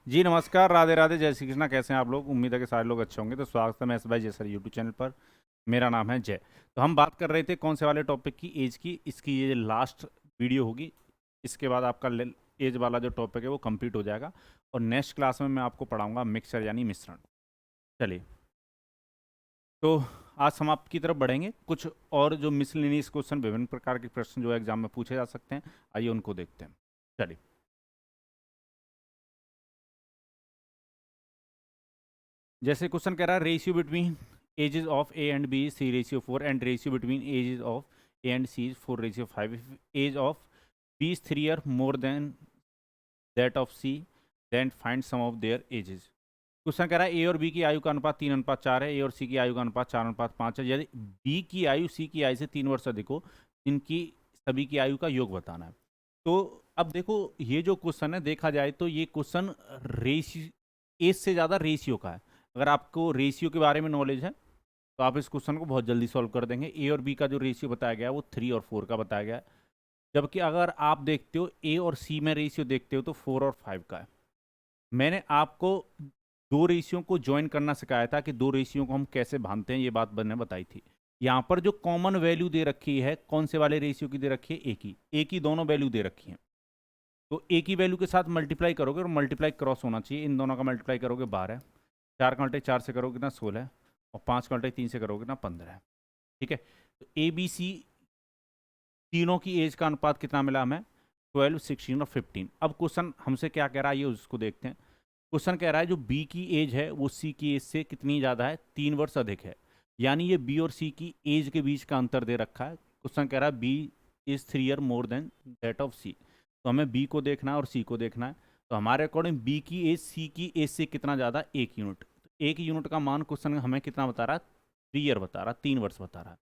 जी नमस्कार, राधे राधे, जय श्री कृष्णा। कैसे हैं आप लोग? उम्मीद है कि सारे लोग अच्छे होंगे। तो स्वागत है मैं एस भाई जय सर यूट्यूब चैनल पर। मेरा नाम है जय। तो हम बात कर रहे थे कौन से वाले टॉपिक की? एज की। इसकी ये लास्ट वीडियो होगी। इसके बाद आपका एज वाला जो टॉपिक है वो कंप्लीट हो जाएगा। और नेक्स्ट क्लास में मैं आपको पढ़ाऊंगा मिक्सचर यानी मिश्रण। चलिए, तो आज हम आपकी तरफ बढ़ेंगे। कुछ और जो मिसलिनियस क्वेश्चन, विभिन्न प्रकार के प्रश्न जो एग्जाम में पूछे जा सकते हैं, आइए उनको देखते हैं। चलिए, जैसे क्वेश्चन कह रहा है ratio between ages of A and B is 3:4 and ratio between ages of A and C is 4:5। If age of B is 3 year more than that of C, then find sum of their ages. Question कह रहा है ए और B की आयु का अनुपात 3:4 है। ए और सी की आयु का अनुपात 4:5 है। यदि बी की आयु सी की आयु से 3 वर्ष अधिक हो, इनकी सभी की आयु का योग बताना है। तो अब देखो, ये जो क्वेश्चन है देखा जाए तो ये क्वेश्चन रेशियो, एज से ज़्यादा रेशियो का है। अगर आपको रेशियो के बारे में नॉलेज है तो आप इस क्वेश्चन को बहुत जल्दी सॉल्व कर देंगे। ए और बी का जो रेशियो बताया गया है वो 3 और 4 का बताया गया है। जबकि अगर आप देखते हो ए और सी में रेशियो देखते हो तो 4 और 5 का है। मैंने आपको दो रेशियो को ज्वाइन करना सिखाया था कि दो रेशियो को हम कैसे भानते हैं, ये बात मैंने बताई थी। यहाँ पर जो कॉमन वैल्यू दे रखी है कौन से वाले रेशियो की दे रखी है? ए की दोनों वैल्यू दे रखी है। तो ए की वैल्यू के साथ मल्टीप्लाई करोगे और मल्टीप्लाई क्रॉस होना चाहिए। इन दोनों का मल्टीप्लाई करोगे 12, 4 का मल्टीप्लाई 4 से करोगे ना 16, और 5 का मल्टीप्लाई 3 से करोगे ना 15। ठीक है, तो ए बी सी तीनों की एज का अनुपात कितना मिला हमें? 12, 16 और 15। अब क्वेश्चन हमसे क्या कह रहा है ये उसको देखते हैं। क्वेश्चन कह रहा है जो बी की एज है वो सी की एज से कितनी ज़्यादा है? 3 वर्ष अधिक है। यानी ये बी और सी की एज के बीच का अंतर दे रखा है। क्वेश्चन कह रहा है B is 3 year more than that of C. तो हमें बी को देखना है और सी को देखना है। तो हमारे अकॉर्डिंग बी की एज सी की एज से कितना ज़्यादा? 1 यूनिट। तो 1 यूनिट का मान क्वेश्चन हमें कितना बता रहा है? 3 ईयर बता रहा है, 3 वर्ष बता रहा है।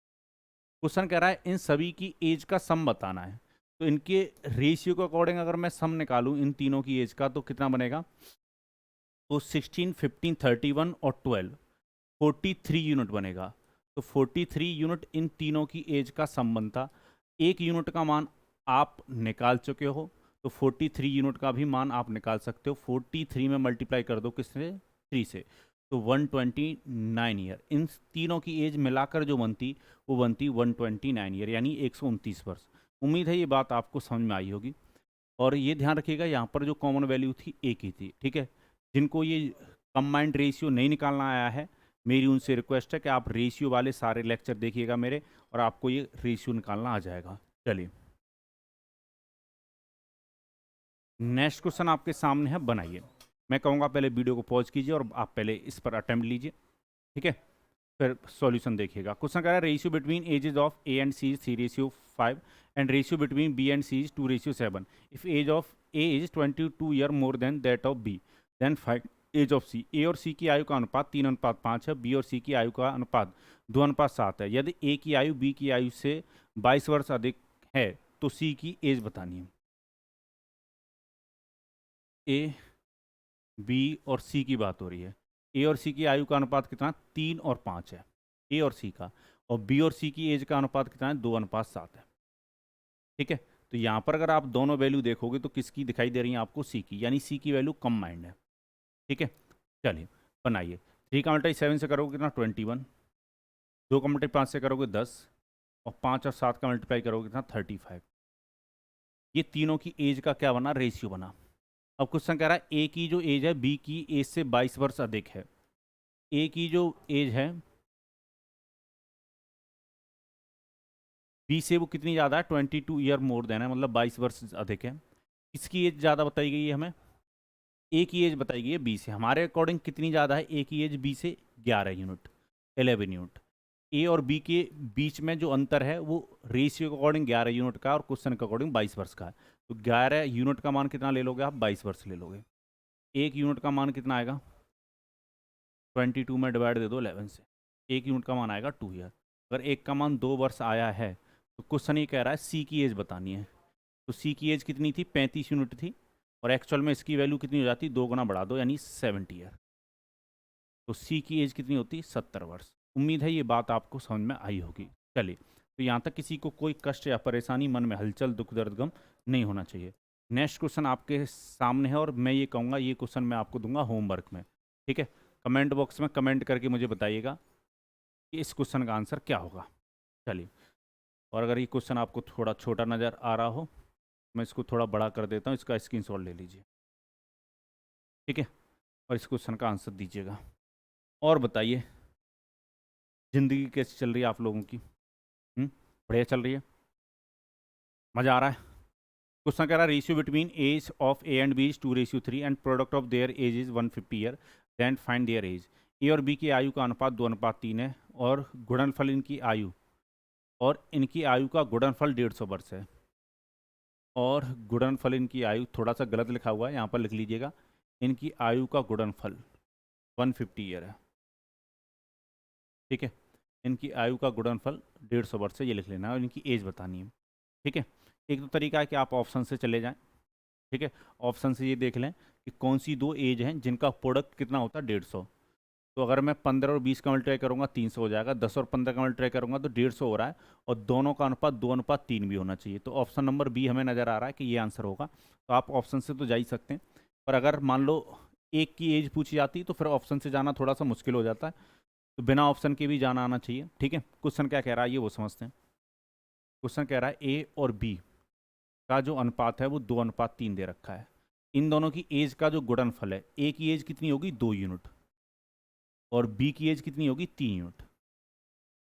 क्वेश्चन कह रहा है इन सभी की एज का सम बताना है। तो इनके रेशियो के अकॉर्डिंग अगर मैं सम निकालूं इन तीनों की एज का तो कितना बनेगा? तो 16, 15, 31 और 12, 43 यूनिट बनेगा। तो 43 यूनिट इन तीनों की एज का सम बनता। 1 यूनिट का मान आप निकाल चुके हो, तो 43 यूनिट का भी मान आप निकाल सकते हो। 43 में मल्टीप्लाई कर दो किससे? 3 से। तो 129 ईयर इन तीनों की एज मिलाकर जो बनती वो बनती 129 ईयर, यानी 129 वर्ष। उम्मीद है ये बात आपको समझ में आई होगी। और ये ध्यान रखिएगा यहाँ पर जो कॉमन वैल्यू थी एक ही थी। ठीक है, जिनको ये कंबाइंड रेशियो नहीं निकालना आया है, मेरी उनसे रिक्वेस्ट है कि आप रेशियो वाले सारे लेक्चर देखिएगा मेरे, और आपको ये रेशियो निकालना आ जाएगा। चलिए, नेक्स्ट क्वेश्चन आपके सामने है, बनाइए। मैं कहूँगा पहले वीडियो को पॉज कीजिए और आप पहले इस पर अटेम्प्ट लीजिए। ठीक है, फिर सॉल्यूशन देखिएगा। क्वेश्चन कह रहा है ratio between ages of A and C is 3:5 and ratio between B and C is 2:7। If age of A is 22 year more than that of B, then find age of C. A और C की आयु का अनुपात 3:5 है। B और C की आयु का अनुपात 2:7 है। यदि ए की आयु बी की आयु से 22 वर्ष अधिक है तो सी की एज बतानी है। ए, बी और सी की बात हो रही है। ए और सी की आयु का अनुपात कितना? 3 और 5 है, ए और सी का। और बी और सी की एज का अनुपात कितना है? 2:7 है। ठीक है, तो यहाँ पर अगर आप दोनों वैल्यू देखोगे तो किसकी दिखाई दे रही है आपको? सी की, यानी सी की वैल्यू कम माइंड है। ठीक है, चलिए बनाइए। 3 का मल्टीप्लाई 7 से करोगे कितना? 21। 2 का मल्टीप्लाई 5 से करोगे 10, और 5 और 7 का मल्टीप्लाई करोगे कितना? 35। ये तीनों की एज का क्या बना? रेशियो बना। अब क्वेश्चन कह रहा है ए की जो एज है बी की एज से 22 वर्ष अधिक है। ए की जो एज है बी से वो कितनी ज़्यादा है? 22 ईयर मोर देन है, मतलब 22 वर्ष अधिक है। किसकी एज ज़्यादा बताई गई है हमें? ए की एज बताई गई है बी से। हमारे अकॉर्डिंग कितनी ज़्यादा है? ए की एज बी से 11 यूनिट, 11 यूनिट। ए और बी के बीच में जो अंतर है वो रेशियो के अकॉर्डिंग 11 यूनिट का और क्वेश्चन के अकॉर्डिंग 22 वर्ष का है। तो 11 यूनिट का मान कितना ले लोगे आप? 22 वर्ष ले लोगे। 1 यूनिट का मान कितना आएगा? 22 में डिवाइड दे दो 11 से। 1 यूनिट का मान आएगा 2 ईयर। अगर एक का मान 2 वर्ष आया है तो क्वेश्चन ये कह रहा है सी की एज बतानी है। तो सी की एज कितनी थी? 35 यूनिट थी। और एक्चुअल में इसकी वैल्यू कितनी हो जाती? 2 गुना बढ़ा दो यानी 70 ईयर। तो सी की एज कितनी होती? 70 वर्ष। उम्मीद है ये बात आपको समझ में आई होगी। चलिए, तो यहाँ तक किसी को कोई कष्ट या परेशानी, मन में हलचल, दुख, दर्द, गम नहीं होना चाहिए। नेक्स्ट क्वेश्चन आपके सामने है और मैं ये कहूँगा ये क्वेश्चन मैं आपको दूंगा होमवर्क में, ठीक है। कमेंट बॉक्स में कमेंट करके मुझे बताइएगा कि इस क्वेश्चन का आंसर क्या होगा। चलिए, और अगर ये क्वेश्चन आपको थोड़ा छोटा नज़र आ रहा हो, मैं इसको थोड़ा बड़ा कर देता हूँ, इसका स्क्रीनशॉट ले लीजिए, ठीक है, और इस क्वेश्चन का आंसर दीजिएगा। और बताइए, ज़िंदगी कैसी चल रही है आप लोगों की? बढ़िया चल रही है? मज़ा आ रहा है? क्वेश्चन कह रहा है ratio between age of A and B is 2:3 and product of their age is 150 year, then find their age. A और बी की आयु का अनुपात 2:3 है और गुणनफल इनकी आयु का गुणनफल 150 वर्ष है। और गुणनफल इनकी आयु, थोड़ा सा गलत लिखा हुआ है, यहाँ पर लिख लीजिएगा, इनकी आयु का गुणनफल 150 ईयर है, ठीक है। इनकी आयु का गुणनफल 150 वर्ष है, ये लिख लेना है, और इनकी एज बतानी है, ठीक है। एक तो तरीका है कि आप ऑप्शन से चले जाएं, ठीक है। ऑप्शन से ये देख लें कि कौन सी दो एज हैं जिनका प्रोडक्ट कितना होता है 150। तो अगर मैं 15 और 20 का मल्टीप्लाई करूँगा 300 हो जाएगा, 10 और 15 का मल्टीप्लाई करूँगा तो 150 हो रहा है, और दोनों का अनुपात 2:3 भी होना चाहिए। तो ऑप्शन नंबर बी हमें नज़र आ रहा है कि ये आंसर होगा। तो आप ऑप्शन से तो जा ही सकते हैं, पर अगर मान लो एक की एज पूछी जाती तो फिर ऑप्शन से जाना थोड़ा सा मुश्किल हो जाता है, तो बिना ऑप्शन के भी जाना आना चाहिए, ठीक है। क्वेश्चन क्या कह रहा है ये वो समझते हैं। क्वेश्चन कह रहा है ए और बी का जो अनुपात है वो 2:3 दे रखा है। इन दोनों की एज का जो गुणनफल है, ए की एज कितनी होगी 2 यूनिट, और बी की एज कितनी होगी 3 यूनिट।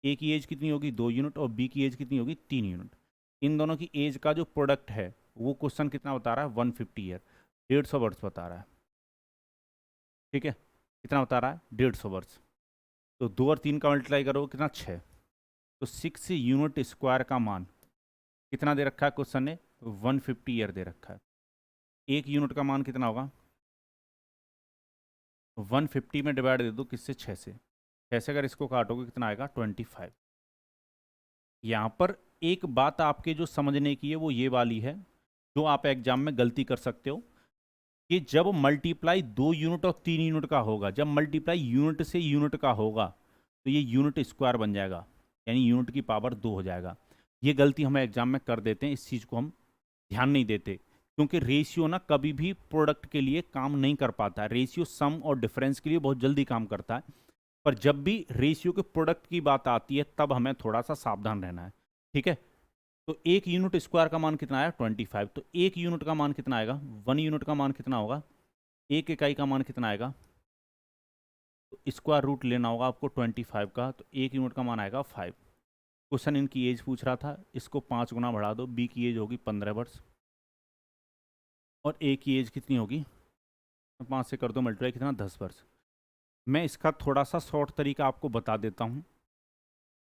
ए की एज कितनी होगी 2 यूनिट और बी की एज कितनी होगी 3 यूनिट। इन दोनों की एज का जो प्रोडक्ट है वो क्वेश्चन कितना बता रहा है 150 ईयर, 150 वर्ष बता रहा है, ठीक है। कितना बता रहा है 150 वर्ष। तो 2 और 3 का मल्टीप्लाई करो कितना 6, तो 6 यूनिट स्क्वायर का मान कितना दे रखा है क्वेश्चन ने 150 ईयर दे रखा है। एक यूनिट का मान कितना होगा 150 में डिवाइड दे दो किससे 6 से, 6 से अगर इसको काटोगे कितना आएगा 25। यहाँ पर एक बात आपके जो समझने की है वो ये वाली है, जो आप एग्जाम में गलती कर सकते हो, कि जब मल्टीप्लाई 2 यूनिट और 3 यूनिट का होगा, जब मल्टीप्लाई यूनिट से यूनिट का होगा तो ये यूनिट स्क्वायर बन जाएगा, यानी यूनिट की पावर 2 हो जाएगा। ये गलती हम एग्जाम में कर देते हैं, इस चीज़ को हम ध्यान नहीं देते, क्योंकि रेशियो ना कभी भी प्रोडक्ट के लिए काम नहीं कर पाता है। रेशियो सम और डिफरेंस के लिए बहुत जल्दी काम करता है, पर जब भी रेशियो के प्रोडक्ट की बात आती है तब हमें थोड़ा सा सावधान रहना है, ठीक है। तो एक यूनिट स्क्वायर का मान कितना आया 25, तो एक यूनिट का मान कितना आएगा, 1 यूनिट का मान कितना होगा, एक इकाई का मान कितना आएगा, तो स्क्वायर रूट लेना होगा आपको 25 का, तो एक यूनिट का मान आएगा 5। क्वेश्चन इनकी एज पूछ रहा था, इसको 5 गुना बढ़ा दो, बी की एज होगी 15 वर्ष और ए की एज कितनी होगी, 5 से कर दो मल्टीप्लाई, कितना 10 वर्ष। मैं इसका थोड़ा सा शॉर्ट तरीका आपको बता देता हूँ,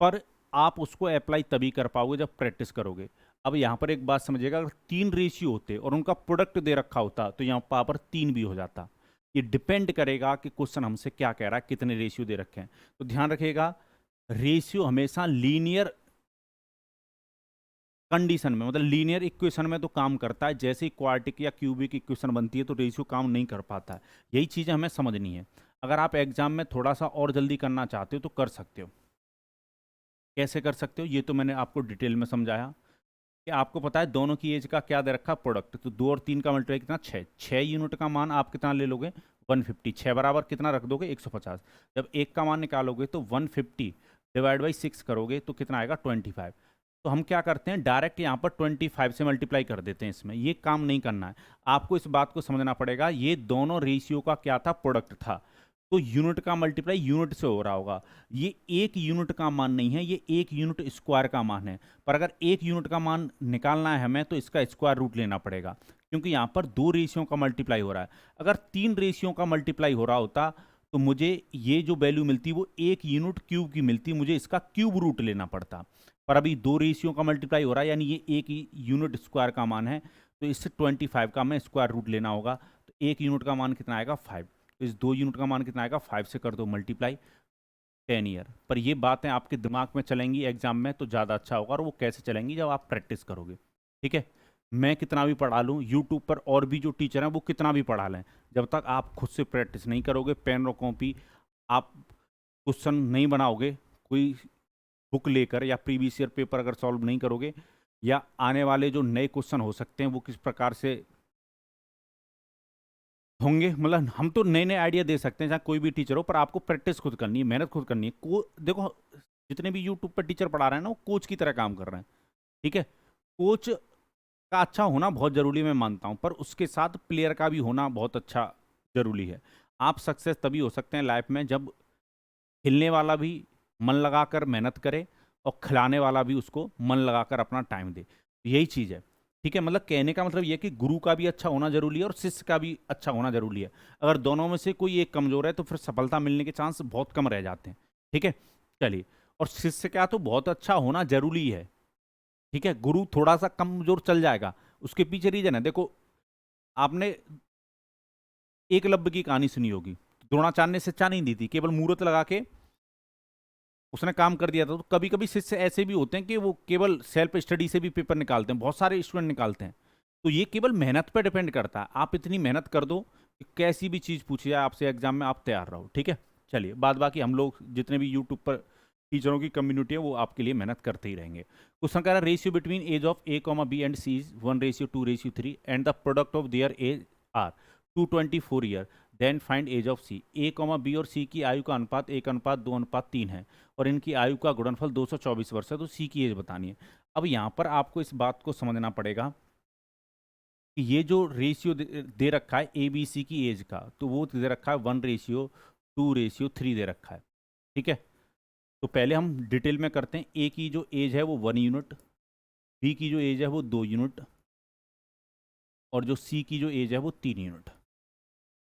पर आप उसको अप्लाई तभी कर पाओगे जब प्रैक्टिस करोगे। अब यहाँ पर एक बात समझिएगा, अगर 3 रेशियो होते और उनका प्रोडक्ट दे रखा होता तो यहाँ पावर 3 भी हो जाता। ये डिपेंड करेगा कि क्वेश्चन हमसे क्या कह रहा है, कितने रेशियो दे रखे हैं। तो ध्यान रखिएगा, रेशियो हमेशा लीनियर कंडीशन में, मतलब लीनियर इक्वेशन में तो काम करता है, जैसे ही क्वाड्रेटिक या क्यूबिक इक्वेशन बनती है तो रेशियो काम नहीं कर पाता है। यही चीज़ें हमें समझनी है। अगर आप एग्जाम में थोड़ा सा और जल्दी करना चाहते हो तो कर सकते हो। कैसे कर सकते हो ये तो मैंने आपको डिटेल में समझाया, कि आपको पता है दोनों की एज का क्या दे रखा प्रोडक्ट, तो 2 और 3 का मल्टीप्लाई कितना 6, 6 यूनिट का मान आप कितना ले लोगे 150, 6 बराबर कितना रख दोगे 150। जब एक का मान निकालोगे तो 150 डिवाइड बाई 6 करोगे तो कितना आएगा 25। तो हम क्या करते हैं डायरेक्ट यहाँ पर 25 से मल्टीप्लाई कर देते हैं, इसमें ये काम नहीं करना है। आपको इस बात को समझना पड़ेगा, ये दोनों रेशियो का क्या था प्रोडक्ट था, तो यूनिट का मल्टीप्लाई यूनिट से हो रहा होगा। ये एक यूनिट का मान नहीं है, ये एक यूनिट स्क्वायर का मान है। पर अगर एक यूनिट का मान निकालना है हमें तो इसका स्क्वायर रूट लेना पड़ेगा, क्योंकि यहाँ पर 2 रेशियो का मल्टीप्लाई हो रहा है। अगर 3 रेशियो का मल्टीप्लाई हो रहा होता तो मुझे ये जो वैल्यू मिलती वो 1 यूनिट क्यूब की मिलती, मुझे इसका क्यूब रूट लेना पड़ता। पर अभी 2 रेशियो का मल्टीप्लाई हो रहा है, यानी ये एक यूनिट स्क्वायर का मान है, तो इससे 25 का हमें स्क्वायर रूट लेना होगा। तो एक यूनिट का मान कितना आएगा 5, तो इस 2 यूनिट का मान कितना आएगा 5 से कर दो मल्टीप्लाई 10 ईयर। पर ये बातें आपके दिमाग में चलेंगी एग्जाम में तो ज़्यादा अच्छा होगा, और वो कैसे चलेंगी जब आप प्रैक्टिस करोगे, ठीक है। मैं कितना भी पढ़ा लूँ, यूट्यूब पर और भी जो टीचर हैं वो कितना भी पढ़ा लें, जब तक आप खुद से प्रैक्टिस नहीं करोगे, पेन और कॉपी आप क्वेश्चन नहीं बनाओगे, कोई बुक लेकर या प्रीवियस ईयर पेपर अगर सॉल्व नहीं करोगे, या आने वाले जो नए क्वेश्चन हो सकते हैं वो किस प्रकार से होंगे, मतलब हम तो नए नए आइडिया दे सकते हैं चाहे कोई भी टीचर हो, पर आपको प्रैक्टिस खुद करनी है, मेहनत खुद करनी है। देखो, जितने भी यूट्यूब पर टीचर पढ़ा रहे हैं ना, वो कोच की तरह काम कर रहे हैं। ठीक है, कोच का अच्छा होना बहुत जरूरी, मैं मानता हूं, पर उसके साथ प्लेयर का भी होना बहुत अच्छा जरूरी है। आप सक्सेस तभी हो सकते हैं लाइफ में जब खेलने वाला भी मन लगाकर मेहनत करे और खिलाने वाला भी उसको मन लगाकर अपना टाइम दे। यही चीज़ है। ठीक है, मतलब कहने का मतलब यह है कि गुरु का भी अच्छा होना जरूरी है और शिष्य का भी अच्छा होना जरूरी है। अगर दोनों में से कोई एक कमजोर है तो फिर सफलता मिलने के चांस बहुत कम रह जाते हैं। ठीक है, चलिए। और शिष्य का तो बहुत अच्छा होना जरूरी है। ठीक है, गुरु थोड़ा सा कमजोर चल जाएगा, उसके पीछे रीजन है। देखो, आपने एकलव्य की कहानी सुनी होगी। द्रोणाचार्य ने शिक्षा नहीं दी थी, केवल मुहूर्त लगा के उसने काम कर दिया था। तो कभी कभी शिष्य ऐसे भी होते हैं कि वो केवल सेल्फ स्टडी से भी पेपर निकालते हैं, बहुत सारे स्टूडेंट निकालते हैं। तो ये केवल मेहनत पर डिपेंड करता है। आप इतनी मेहनत कर दो कि कैसी भी चीज़ पूछी जाए आपसे एग्जाम में, आप तैयार रहो। ठीक है, चलिए। बाद बाकी हम लोग जितने भी यूट्यूब पर टीचरों की कम्युनिटी है वो आपके लिए मेहनत करते ही रहेंगे। क्वेश्चन कह रहा है ratio between age of A comma B and C is 1:2:3 and the product of their age are 224 year, then find age of C. A comma B और सी की आयु का अनुपात 1:2:3 है और इनकी आयु का गुणनफल 224 वर्ष है। तो सी की एज बतानी है। अब यहाँ पर आपको इस बात को समझना पड़ेगा कि ये जो रेशियो दे रखा है ए बी सी की एज का, तो वो दे रखा है 1:2:3 दे रखा है। ठीक है, तो पहले हम डिटेल में करते हैं। ए की जो एज है वो 1 यूनिट, बी की जो एज है वो 2 यूनिट, और जो सी की जो एज है वो 3 यूनिट।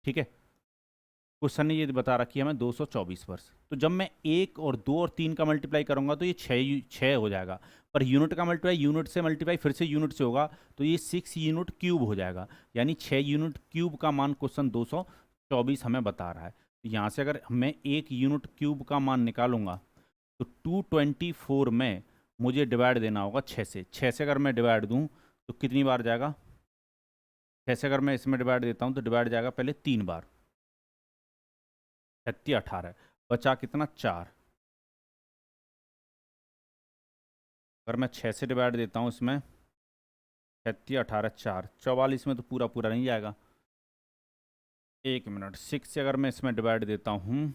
ठीक है, क्वेश्चन ने ये बता रखी है हमें 224 वर्ष। तो जब मैं 1 और 2 और 3 का मल्टीप्लाई करूंगा तो ये 6 हो जाएगा। पर यूनिट का मल्टीप्लाई यूनिट से मल्टीप्लाई फिर से यूनिट से होगा, तो ये 6 यूनिट क्यूब हो जाएगा। यानी 6 यूनिट क्यूब का मान क्वेश्चन 224 हमें बता रहा है। तो यहाँ से अगर मैं 1 यूनिट क्यूब का मान निकालूंगा तो 224 में मुझे डिवाइड देना होगा 6 से अगर मैं डिवाइड दूँ तो कितनी बार जाएगा? 6 से अगर मैं इसमें डिवाइड देता हूँ तो डिवाइड जाएगा पहले 3 बार, 36 18, बचा कितना? 4। अगर मैं 6 से डिवाइड देता हूँ इसमें, 36 18 4, 44 में तो पूरा पूरा नहीं जाएगा। 1 मिनट, 6 से अगर मैं इसमें डिवाइड देता हूँ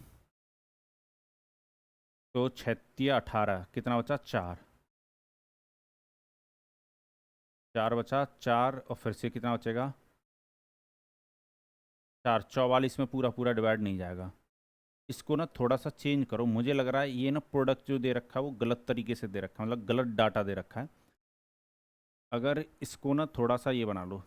तो 36 18 कितना बचा? 4। 4 बचा, 4 और फिर से कितना बचेगा? 4। 44 में पूरा पूरा डिवाइड नहीं जाएगा। इसको ना थोड़ा सा चेंज करो, मुझे लग रहा है ये ना प्रोडक्ट जो दे रखा है वो गलत तरीके से दे रखा है, मतलब गलत डाटा दे रखा है। अगर इसको ना थोड़ा सा ये बना लो,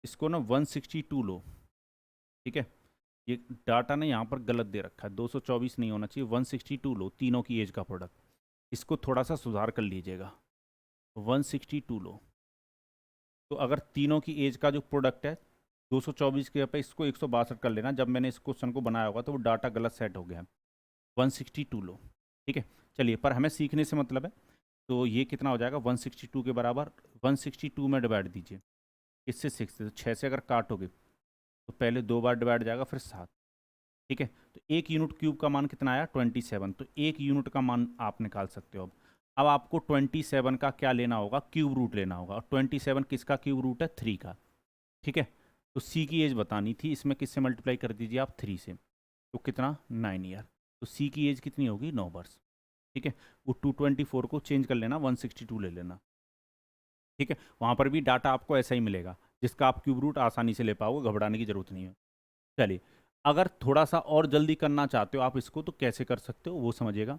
इसको ना 162 लो। ठीक है, ये डाटा ना यहाँ पर गलत दे रखा है, 224 नहीं होना चाहिए, 162 लो, तीनों की एज का प्रोडक्ट। इसको थोड़ा सा सुधार कर लीजिएगा, 162 लो। तो अगर तीनों की एज का जो प्रोडक्ट है 224 के पे इसको 162 कर लेना। जब मैंने इस क्वेश्चन को बनाया होगा तो वो डाटा गलत सेट हो गया है। 162 लो। ठीक है, चलिए, पर हमें सीखने से मतलब है। तो ये कितना हो जाएगा 162 के बराबर? 162 में डिवाइड दीजिए, इससे 6 से, तो 6 से अगर काटोगे तो पहले 2 बार डिवाइड जाएगा, फिर 7। ठीक है, तो 1 यूनिट क्यूब का मान कितना आया? 27। तो 1 यूनिट का मान आप निकाल सकते हो। अब आपको 27 का क्या लेना होगा? क्यूब रूट लेना होगा। और 27 किसका क्यूब रूट है? 3 का। ठीक है, तो सी की एज बतानी थी, इसमें किससे मल्टीप्लाई कर दीजिए आप? 3 से। तो कितना? 9 ईयर। तो सी की एज कितनी होगी? 9 वर्ष। ठीक है, वो 224 को चेंज कर लेना, 162 ले लेना। ठीक है, वहाँ पर भी डाटा आपको ऐसा ही मिलेगा जिसका आप क्यूब रूट आसानी से ले पाओगे, घबराने की जरूरत नहीं है। चलिए, अगर थोड़ा सा और जल्दी करना चाहते हो आप इसको तो कैसे कर सकते हो वो समझिएगा।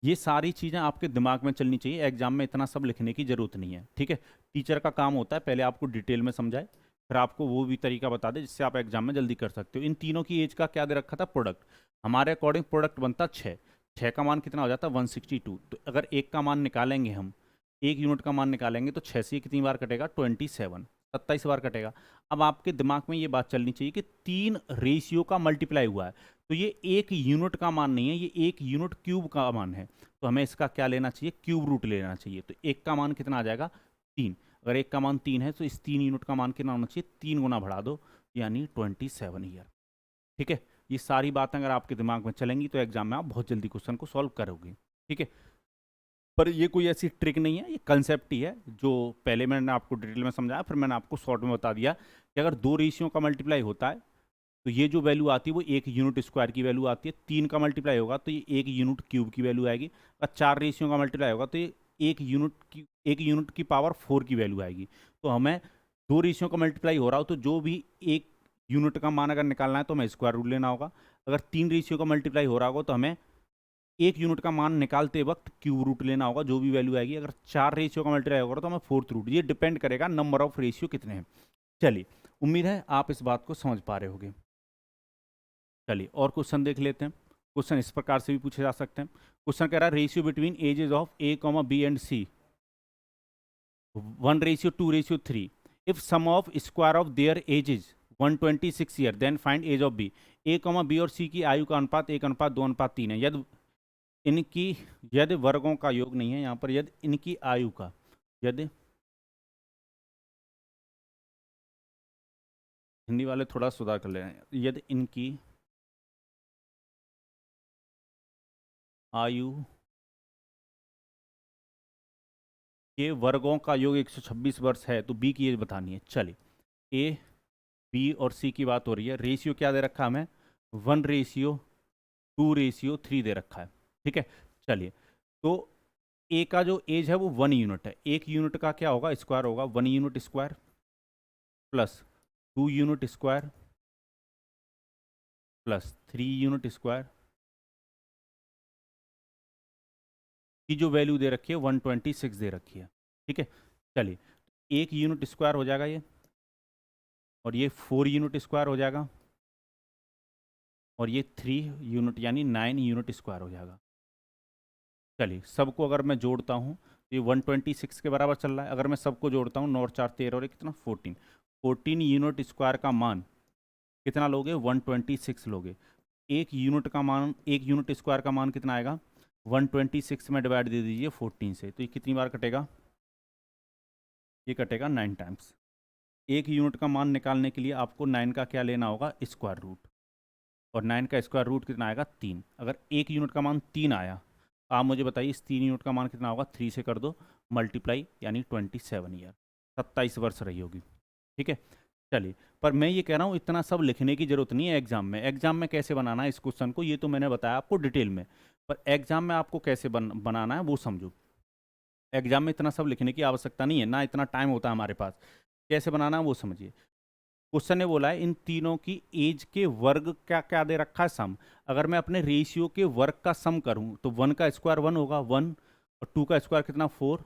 ये सारी चीज़ें आपके दिमाग में चलनी चाहिए, एग्जाम में इतना सब लिखने की जरूरत नहीं है। ठीक है, टीचर का काम होता है पहले आपको डिटेल में समझाए, फिर आपको वो भी तरीका बता दे जिससे आप एग्जाम में जल्दी कर सकते हो। इन तीनों की एज का क्या दे रखा था? प्रोडक्ट। हमारे अकॉर्डिंग प्रोडक्ट बनता 6। 6 का मान कितना हो जाता? 162। तो अगर एक का मान निकालेंगे हम, 1 यूनिट का मान निकालेंगे तो 6 से कितनी बार कटेगा? 27, 27 बार कटेगा। अब आपके दिमाग में ये बात चलनी चाहिए कि 3 रेशियो का मल्टीप्लाई हुआ है, तो ये 1 यूनिट का मान नहीं है, ये 1 यूनिट क्यूब का मान है। तो हमें इसका क्या लेना चाहिए? क्यूब रूट लेना चाहिए। तो एक का मान कितना आ जाएगा? 3। अगर एक का मान 3 है तो इस 3 यूनिट का मान कितना होना चाहिए? 3 गुना बढ़ा दो, यानी 27 ईयर। ठीक है, ये सारी बातें अगर आपके दिमाग में चलेंगी तो एग्जाम में आप बहुत जल्दी क्वेश्चन को सॉल्व करोगे, ठीक है। पर ये कोई ऐसी ट्रिक नहीं है, ये कंसेप्ट ही है जो पहले मैंने आपको डिटेल में समझाया, फिर मैंने आपको शॉर्ट में बता दिया कि अगर 2 रेशियो का मल्टीप्लाई होता है तो ये जो वैल्यू आती है वो 1 यूनिट स्क्वायर की वैल्यू आती है। 3 का मल्टीप्लाई होगा तो ये 1 यूनिट क्यूब की वैल्यू आएगी। अगर 4 रेशियो का मल्टीप्लाई होगा तो ये 1 यूनिट की पावर 4 की वैल्यू आएगी। तो हमें 2 रेशियो का मल्टीप्लाई हो रहा हो तो जो भी 1 यूनिट का मान अगर निकालना है तो हमें स्क्वायर रूट लेना होगा। अगर 3 रेशियो का मल्टीप्लाई हो रहा होगा तो हमें 1 यूनिट का मान निकालते वक्त क्यूब रूट लेना होगा, जो भी वैल्यू आएगी। अगर 4 रेशियो का मल्टीप्लाई होगा तो हमें 4th रूट। ये डिपेंड करेगा नंबर ऑफ रेशियो कितने हैं। चलिए, उम्मीद है आप इस बात को समझ पा रहे होंगे। चलिए और क्वेश्चन देख लेते हैं। क्वेश्चन इस प्रकार से भी पूछे जा सकते हैं। क्वेश्चन कह रहा है ratio between ages of A, B and C 1:2:3। If sum of square of their ages 126 year then find age of B. A, B और सी की आयु का अनुपात 1:2:3 है। यदि वर्गों का योग नहीं है यहाँ पर, यदि इनकी आयु का, यदि, हिंदी वाले थोड़ा सुधार कर ले रहे हैं, यदि इनकी आयु के वर्गों का योग 126 वर्ष है तो बी की एज बतानी है। चलिए, ए, बी और सी की बात हो रही है। रेशियो क्या दे रखा है हमें? 1:2:3 दे रखा है, ठीक है। चलिए, तो ए का जो एज है वो 1 यूनिट है। 1 यूनिट का क्या होगा? स्क्वायर होगा। 1 unit square plus 2 unit square plus 3 unit square की जो वैल्यू दे रखी है 126 दे रखी है, ठीक है। चलिए, 1 यूनिट स्क्वायर हो जाएगा ये, और ये 4 यूनिट स्क्वायर हो जाएगा, और ये 3 यूनिट यानी 9 यूनिट स्क्वायर हो जाएगा। चलिए, सबको अगर मैं जोड़ता हूँ तो ये 126 के बराबर चल रहा है। अगर मैं सबको जोड़ता हूँ, 9 और 4 13 और ये कितना 14 यूनिट स्क्वायर का मान कितना लोगे? 126 लोगे। 1 यूनिट का मान, 1 यूनिट स्क्वायर का मान कितना आएगा? 126 में डिवाइड दे दीजिए 14 से, तो ये कितनी बार कटेगा? ये कटेगा 9 टाइम्स। 1 यूनिट का मान निकालने के लिए आपको 9 का क्या लेना होगा? Square root. और 9 का स्क्वायर रूट कितना आएगा? 3। अगर 1 यूनिट का मान 3 आया, आप मुझे बताइए इस 3 यूनिट का मान कितना होगा? 3 से कर दो मल्टीप्लाई, यानी 27 ईयर, 27 वर्ष रही होगी, ठीक है। चलिए, पर मैं ये कह रहा हूँ इतना सब लिखने की जरूरत नहीं है एग्जाम में। एग्जाम में कैसे बनाना है इस क्वेश्चन को, ये तो मैंने बताया आपको डिटेल में, पर एग्जाम में आपको कैसे बनाना है वो समझो। एग्जाम में इतना सब लिखने की आवश्यकता नहीं है, ना इतना टाइम होता है हमारे पास। कैसे बनाना है वो समझिए। क्वेश्चन ने बोला है इन तीनों की एज के वर्ग क्या क्या दे रखा है? सम। अगर मैं अपने रेशियो के वर्ग का सम करूं तो 1 का स्क्वायर 1 होगा, 1, और 2 का स्क्वायर कितना 4,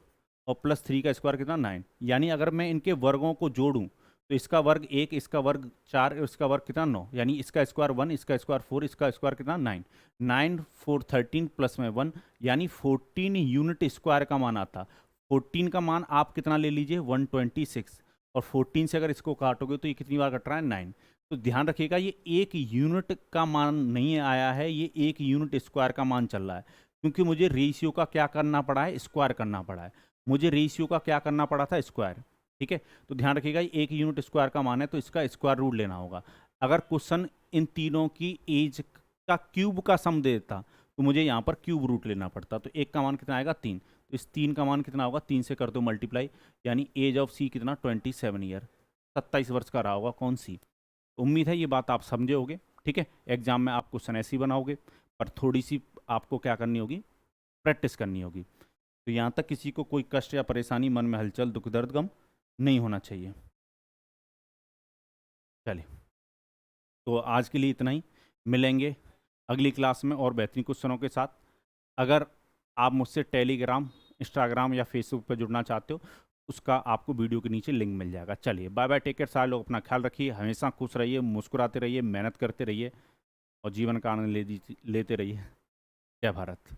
और प्लस 3 का स्क्वायर कितना 9। यानी अगर मैं इनके वर्गों को जोड़ूं तो इसका वर्ग 1, इसका वर्ग 4, और इसका वर्ग कितना 9, यानी इसका स्क्वायर 1, इसका स्क्वायर 4, इसका स्क्वायर कितना 9। 9 4 13 प्लस में 1, यानी 14 यूनिट स्क्वायर का मान आता। 14 का मान आप कितना ले लीजिए? 126, और 14 से अगर इसको काटोगे तो ये कितनी बार कट रहा है? 9। तो ध्यान रखिएगा, ये 1 यूनिट का मान नहीं आया है, ये 1 यूनिट स्क्वायर का मान चल रहा है, क्योंकि मुझे रेशियो का क्या करना पड़ा है? स्क्वायर करना पड़ा है। मुझे रेशियो का क्या करना पड़ा था? स्क्वायर, ठीक है। तो ध्यान रखिएगा, ये 1 यूनिट स्क्वायर का मान है तो इसका स्क्वायर रूट लेना होगा। अगर क्वेश्चन इन तीनों की एज का क्यूब का सम देता तो मुझे यहाँ पर क्यूब रूट लेना पड़ता। तो 1 का मान कितना आएगा? 3। तो इस 3 का मान कितना होगा? 3 से कर दो मल्टीप्लाई, यानी एज ऑफ सी कितना? 27 ईयर, 27 वर्ष का रहा होगा। कौन सी? उम्मीद है ये बात आप समझे होगे, ठीक है। एग्जाम में आप क्वेश्चन ऐसे ही बनाओगे, पर थोड़ी सी आपको क्या करनी होगी? प्रैक्टिस करनी होगी। तो यहाँ तक किसी को कोई कष्ट या परेशानी, मन में हलचल, दुख दर्द, गम नहीं होना चाहिए। चलिए, तो आज के लिए इतना ही। मिलेंगे अगली क्लास में और बेहतरीन क्वेश्चनों के साथ। अगर आप मुझसे टेलीग्राम, इंस्टाग्राम या फेसबुक पर जुड़ना चाहते हो, उसका आपको वीडियो के नीचे लिंक मिल जाएगा। चलिए, बाय बाय, टेक केयर। सारे लोग अपना ख्याल रखिए, हमेशा खुश रहिए, मुस्कुराते रहिए, मेहनत करते रहिए और जीवन का आनंद लेते रहिए। जय भारत।